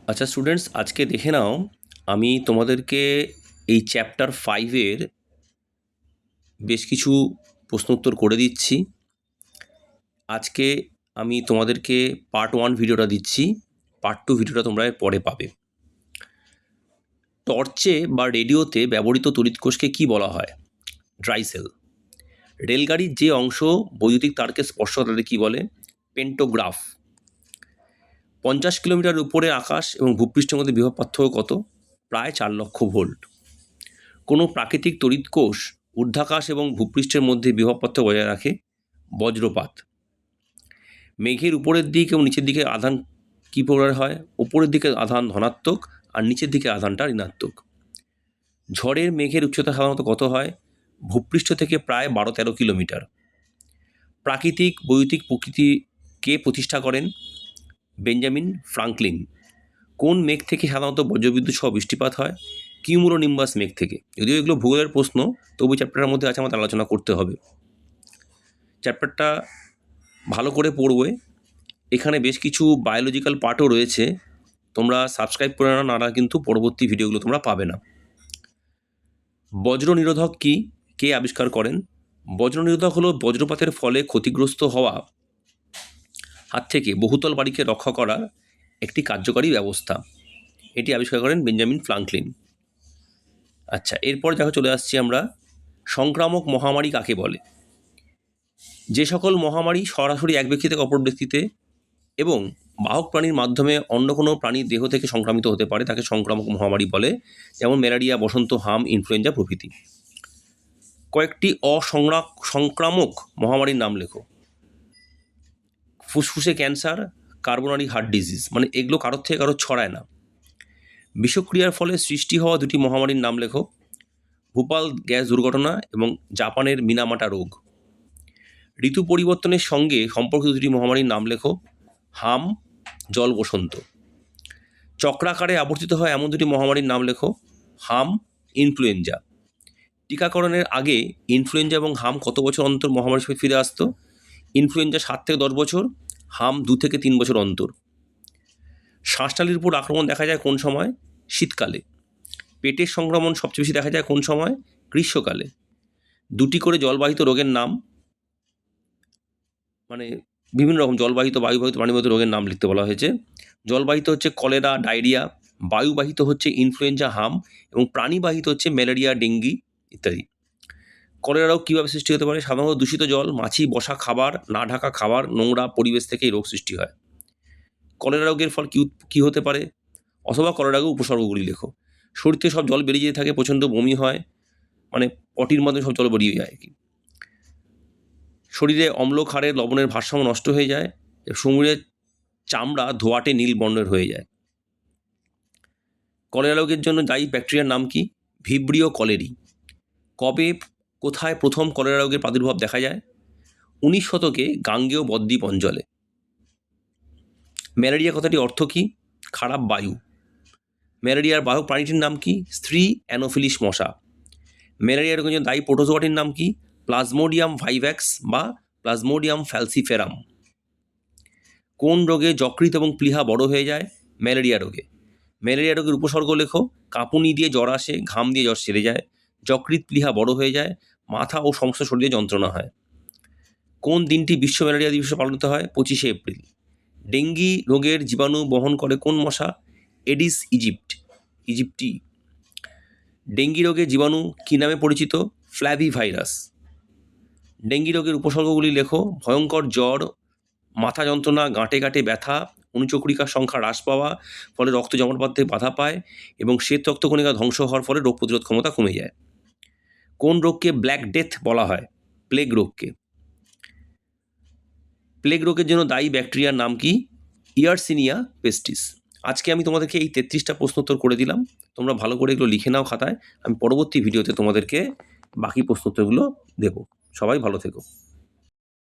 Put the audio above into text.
আচ্ছা স্টুডেন্টস, আজকে দেখে নাও, আমি তোমাদেরকে এই চ্যাপ্টার 5-এর বেশ কিছু প্রশ্ন উত্তর করে দিচ্ছি। আজকে আমি তোমাদেরকে পার্ট 1 ভিডিওটা দিচ্ছি, পার্ট 2 ভিডিওটা তোমরা এর পরে পাবে। টর্চে বা রেডিওতে ব্যবহৃত তড়িৎকোষকে কি বলা হয়? Dry sell. রেলগাড়ির যে অংশ বৈদ্যুতিক তারকে স্পর্শ করে তাদের কী বলে? পেন্টোগ্রাফ। 50 কিলোমিটার উপরে আকাশ এবং ভূপৃষ্ঠের মধ্যে বিভব পার্থক্য কত? প্রায় 4 লক্ষ ভোল্ট। কোনো প্রাকৃতিক তড়িৎকোষ ঊর্ধ্বাকাশ এবং ভূপৃষ্ঠের মধ্যে বিভব পার্থক্য বজায় রাখে? বজ্রপাত। মেঘের উপরের দিক এবং নিচের দিকে আধান কী প্রকার হয়? উপরের দিকে আধান ধনাত্মক আর নিচের দিকে আধানটা ঋণাত্মক। ঝড়ের মেঘের উচ্চতা সাধারণত কত হয়? ভূপৃষ্ঠ থেকে প্রায় 12-13 কিলোমিটার। প্রাকৃতিক বৈদ্যুতিক প্রকৃতি কে প্রতিষ্ঠা করেন? Benjamin Franklin. কোন মেঘ থেকে সাধারণত বজ্রবিদ্যুৎ সহ বৃষ্টিপাত হয়? কিউমুলোনিম্বাস মেঘ থেকে। যদিও এগুলো ভূগোলের প্রশ্ন, তবু চ্যাপ্টারের মধ্যে আছে, আমাদের আলোচনা করতে হবে। চ্যাপ্টারটা ভালো করে পড়বে। এখানে বেশ কিছু বায়োলজিক্যাল পার্টও রয়েছে, তোমরা সাবস্ক্রাইব করে না কিন্তু পরবর্তী ভিডিওগুলো তোমরা পাবে না। বজ্র নিরোধক কি? কে আবিষ্কার করেন? বজ্র নিরোধক হলো বজ্রপাতের ফলে ক্ষতিগ্রস্ত হওয়া হাত থেকে বহুতল বাড়িকে রক্ষা করার একটি কার্যকরী ব্যবস্থা। এটি আবিষ্কার করেন বেঞ্জামিন ফ্রাঙ্কলিন। আচ্ছা, এরপর দেখো চলে আসছি আমরা, সংক্রামক মহামারী কাকে বলে? যে সকল মহামারী সরাসরি এক ব্যক্তি থেকে অপর ব্যক্তিতে এবং বাহক প্রাণীর মাধ্যমে অন্য কোনো প্রাণীর দেহ থেকে সংক্রামিত হতে পারে তাকে সংক্রামক মহামারী বলে, যেমন ম্যালেরিয়া, বসন্ত, হাম, ইনফ্লুয়েঞ্জা প্রভৃতি। কয়েকটি সংক্রামক মহামারীর নাম লেখো। ফুসফুসে ক্যান্সার, কার্বোনারি হার্ট ডিজিজ, মানে এগুলো কারোর থেকে কারোর ছড়ায় না। বিষক্রিয়ার ফলে সৃষ্টি হওয়া দুটি মহামারীর নাম লেখো। ভোপাল গ্যাস দুর্ঘটনা এবং জাপানের মিনামাটা রোগ। ঋতু পরিবর্তনের সঙ্গে সম্পর্কিত দুটি মহামারীর নাম লেখো। হাম, জল বসন্ত। চক্রাকারে আবর্তিত হয় এমন দুটি মহামারীর নাম লেখো। হাম, ইনফ্লুয়েঞ্জা। টিকাকরণের আগে ইনফ্লুয়েঞ্জা এবং হাম কত বছর অন্তর মহামারী হিসেবে ফিরে আসতো? ইনফ্লুয়েঞ্জা 7 থেকে 10 বছর, হাম 2 থেকে 3 বছর অন্তর। শ্বাসনালীর উপর আক্রমণ দেখা যায় কোন সময়? শীতকালে। পেটের সংক্রমণ সবচেয়ে বেশি দেখা যায় কোন সময়? গ্রীষ্মকালে। দুটি করে জলবাহিত রোগের নাম, মানে বিভিন্ন রকম জলবাহিত, বায়ুবাহিত, প্রাণীবাহিত রোগের নাম লিখতে বলা হয়েছে। জলবাহিত হচ্ছে কলেরা, ডায়রিয়া। বায়ুবাহিত হচ্ছে ইনফ্লুয়েঞ্জা, হাম, এবং প্রাণীবাহিত হচ্ছে ম্যালেরিয়া, ডেঙ্গি ইত্যাদি। কলেরা রোগ কীভাবে সৃষ্টি হতে পারে? সাধারণত দূষিত জল, মাছি, বসা খাবার, না ঢাকা খাবার, নোংরা পরিবেশ থেকে এই রোগ সৃষ্টি হয়। কলেরা রোগের ফল কী হতে পারে? অথবা কলেরা রোগের উপসর্গগুলি লেখো। শরীর থেকে সব জল বেরিয়ে যেতে থাকে, প্রচণ্ড বমি হয়, মানে পটির মাধ্যমে সব জল বেরিয়ে যায় আর কি। শরীরে অম্ল ক্ষারের লবণের ভারসাম্য নষ্ট হয়ে যায়, শরীরের চামড়া ধোঁয়াটে নীল বর্ণের হয়ে যায়। কলেরা রোগের জন্য দায়ী ব্যাকটেরিয়ার নাম কি? Vibrio colliery. কবে কোথায় প্রথম কলেরা রোগের প্রাদুর্ভাব দেখা যায়? 19 শতকে গাঙ্গেয় বদ্বীপ অঞ্চলে। ম্যালেরিয়া কথাটি অর্থ কি? খারাপ বায়ু। ম্যালেরিয়ার বাহক প্রাণীটির নাম কি? স্ত্রী অ্যানোফিলিস মশা। ম্যালেরিয়া রোগের জন্য দায়ী প্রোটোজোয়াটির নাম কি? প্লাজমোডিয়াম ভাইভ্যাক্স বা প্লাজমোডিয়াম ফ্যালসিফেরাম। কোন রোগে যকৃৎ এবং প্লীহা বড় হয়ে যায়? ম্যালেরিয়া রোগে। ম্যালেরিয়া রোগের উপসর্গ লেখো। কাঁপুনি দিয়ে জ্বর আসে, ঘাম দিয়ে জ্বর সেরে যায়, যকৃৎ প্লীহা বড় হয়ে যায়, মাথা ও সমস্ত শরীরে যন্ত্রণা হয়। কোন দিনটি বিশ্ব ম্যালেরিয়া দিবস পালিত হয়? 25শে এপ্রিল। ডেঙ্গি রোগের জীবাণু বহন করে কোন মশা? Aedes aegypti. ডেঙ্গি রোগের জীবাণু কী নামে পরিচিত? ফ্ল্যাভিভাইরাস। ডেঙ্গি রোগের উপসর্গগুলি লেখো। ভয়ঙ্কর জ্বর, মাথা যন্ত্রণা, গাঁটে গাঁটে ব্যথা, অনুচক্রিকার সংখ্যা হ্রাস পাওয়া, ফলে রক্ত জমাট বাঁধতে বাধা পায় এবং শ্বেত রক্তকণিকা ধ্বংস হওয়ার ফলে রোগ প্রতিরোধ ক্ষমতা কমে যায়। কোন রোগকে ব্ল্যাক ডেথ বলা হয়? প্লেগ রোগকে। প্লেগ রোগের জন্য দায়ী ব্যাকটেরিয়ার নাম কি? ইয়ারসিনিয়া পেস্টিস। আজকে আমি তোমাদেরকে এই 33টা প্রশ্ন উত্তর করে দিলাম, তোমরা ভালো করে এগুলো লিখে নাও খাতায়। আমি পরবর্তী ভিডিওতে তোমাদেরকে বাকি প্রশ্ন উত্তরগুলো দেবো। সবাই ভালো থেকো।